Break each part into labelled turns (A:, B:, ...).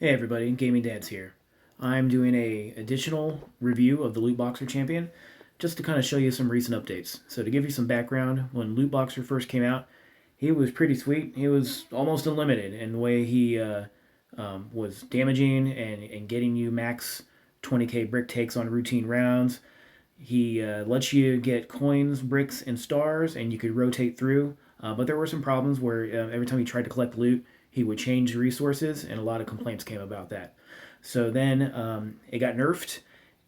A: Hey everybody, Gaming Dads here. I'm doing a additional review of the Lootboxer Champion, just to kind of show you some recent updates. So to give you some background, when Lootboxer first came out, he was pretty sweet. He was almost unlimited in the way he was damaging and getting you max 20k brick takes on routine rounds. He lets you get coins, bricks, and stars, and you could rotate through. But there were some problems where every time he tried to collect loot, he would change resources, and a lot of complaints came about that. So then it got nerfed,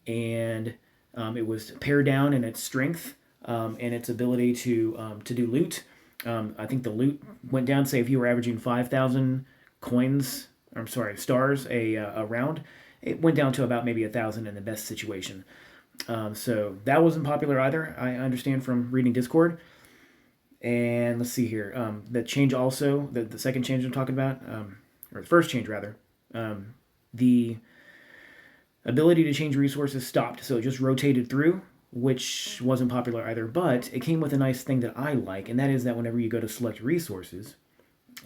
A: and it was pared down in its strength and its ability to do loot. I think the loot went down. Say if you were averaging 5,000 coins, I'm sorry, stars a round, it went down to about maybe 1,000 in the best situation. So that wasn't popular either. I understand from reading Discord. And let's see here. The change also, the second change I'm talking about, or the first change rather, the ability to change resources stopped. So it just rotated through, which wasn't popular either. But it came with a nice thing that I like, and that is that whenever you go to select resources,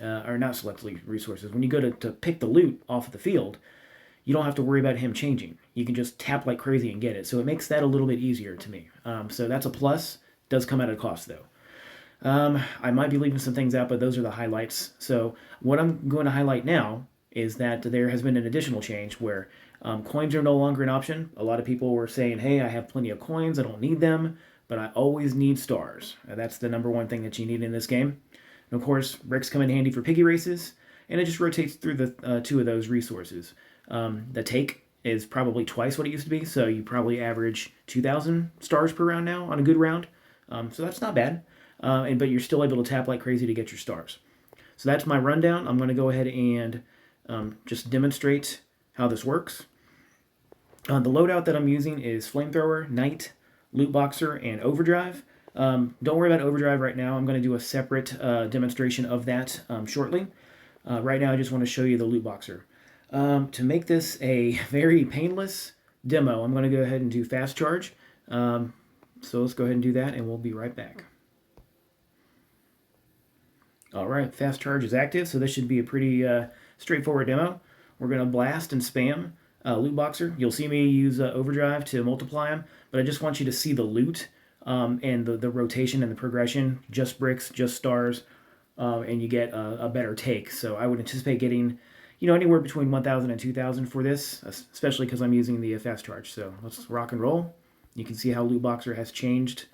A: or not select resources, when you go to pick the loot off of the field, you don't have to worry about him changing. You can just tap like crazy and get it. So it makes that a little bit easier to me. So that's a plus. Does come at a cost though. I might be leaving some things out, but those are the highlights. So what I'm going to highlight now is that there has been an additional change where coins are no longer an option. A lot of people were saying, hey, I have plenty of coins, I don't need them, but I always need stars. That's the number one thing that you need in this game. And of course, bricks come in handy for Piggy Races, and it just rotates through the two of those resources. The take is probably twice what it used to be, so you probably average 2,000 stars per round now on a good round. So that's not bad. But you're still able to tap like crazy to get your stars. So that's my rundown. I'm going to go ahead and just demonstrate how this works. The loadout that I'm using is Flamethrower, Knight, Lootboxer, and Overdrive. Don't worry about Overdrive right now. I'm going to do a separate demonstration of that shortly. Right now I just want to show you the Lootboxer. To make this a very painless demo, I'm going to go ahead and do fast charge. So let's go ahead and do that, and we'll be right back. Alright, fast charge is active, so this should be a pretty straightforward demo. We're going to blast and spam Lootboxer. You'll see me use Overdrive to multiply them, but I just want you to see the loot and the rotation and the progression. Just bricks, just stars, and you get a better take. So I would anticipate getting, anywhere between 1,000 and 2,000 for this, especially because I'm using the fast charge. So let's rock and roll. You can see how Lootboxer has changed.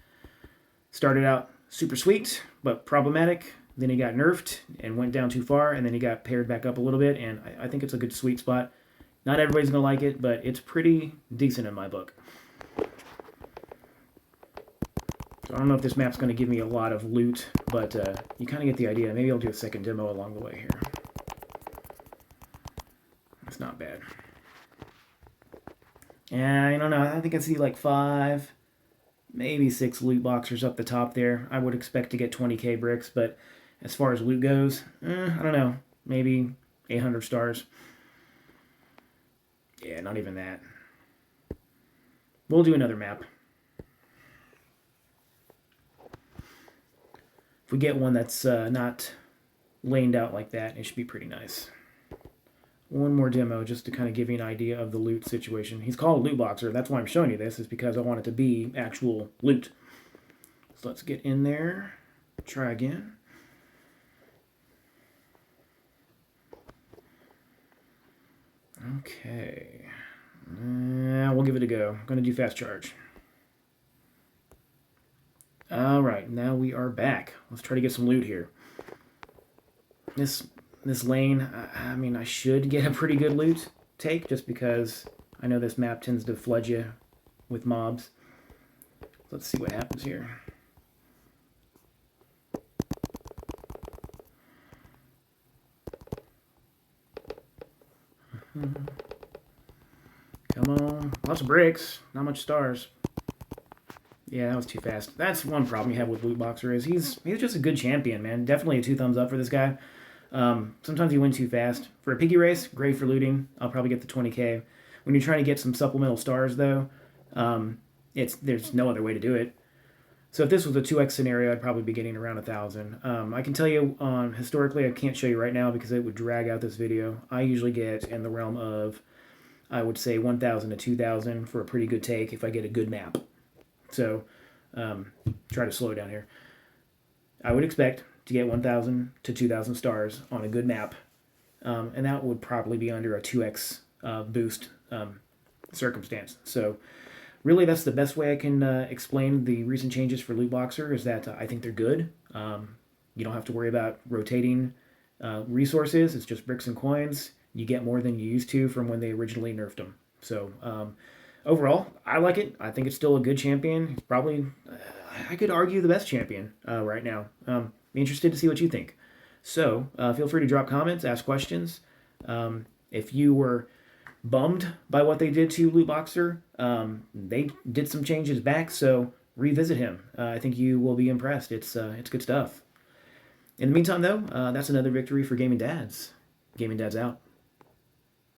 A: Started out super sweet, but problematic. Then he got nerfed and went down too far, and then he got paired back up a little bit, and I think it's a good sweet spot. Not everybody's going to like it, but it's pretty decent in my book. So I don't know if this map's going to give me a lot of loot, but you kind of get the idea. Maybe I'll do a second demo along the way here. It's not bad. And I don't know, I think I see like 5, maybe 6 loot boxers up the top there. I would expect to get 20k bricks, but as far as loot goes, I don't know, maybe 800 stars. Yeah, not even that. We'll do another map. If we get one that's not laned out like that, it should be pretty nice. One more demo just to kind of give you an idea of the loot situation. He's called Loot Boxer. That's why I'm showing you this, is because I want it to be actual loot. So let's get in there. Try again. Okay. We'll give it a go. I'm going to do fast charge. Alright, now we are back. Let's try to get some loot here. This lane, I mean, I should get a pretty good loot take, just because I know this map tends to flood you with mobs. Let's see what happens here. Come on. Lots of bricks, not much stars. Yeah, that was too fast. That's one problem you have with Lootboxer, is he's just a good champion, man. Definitely a 2 thumbs up for this guy. Sometimes you win too fast. For a Piggy Race, great for looting. I'll probably get the 20k. When you're trying to get some supplemental stars, though, there's no other way to do it. So if this was a 2x scenario, I'd probably be getting around 1,000. I can tell you historically, I can't show you right now because it would drag out this video. I usually get in the realm of, I would say 1,000 to 2,000 for a pretty good take if I get a good map. So try to slow down here. I would expect to get 1,000 to 2,000 stars on a good map, and that would probably be under a 2x boost circumstance. So really, that's the best way I can explain the recent changes for Lootboxer, is that I think they're good. You don't have to worry about rotating resources. It's just bricks and coins. You get more than you used to from when they originally nerfed them. So overall, I like it. I think it's still a good champion. Probably, I could argue the best champion right now. Be interested to see what you think. So feel free to drop comments, ask questions. If you were bummed by what they did to Lootboxer, they did some changes back, so revisit him. I think you will be impressed. It's good stuff. In the meantime, though, that's another victory for Gaming Dads. Gaming Dads out.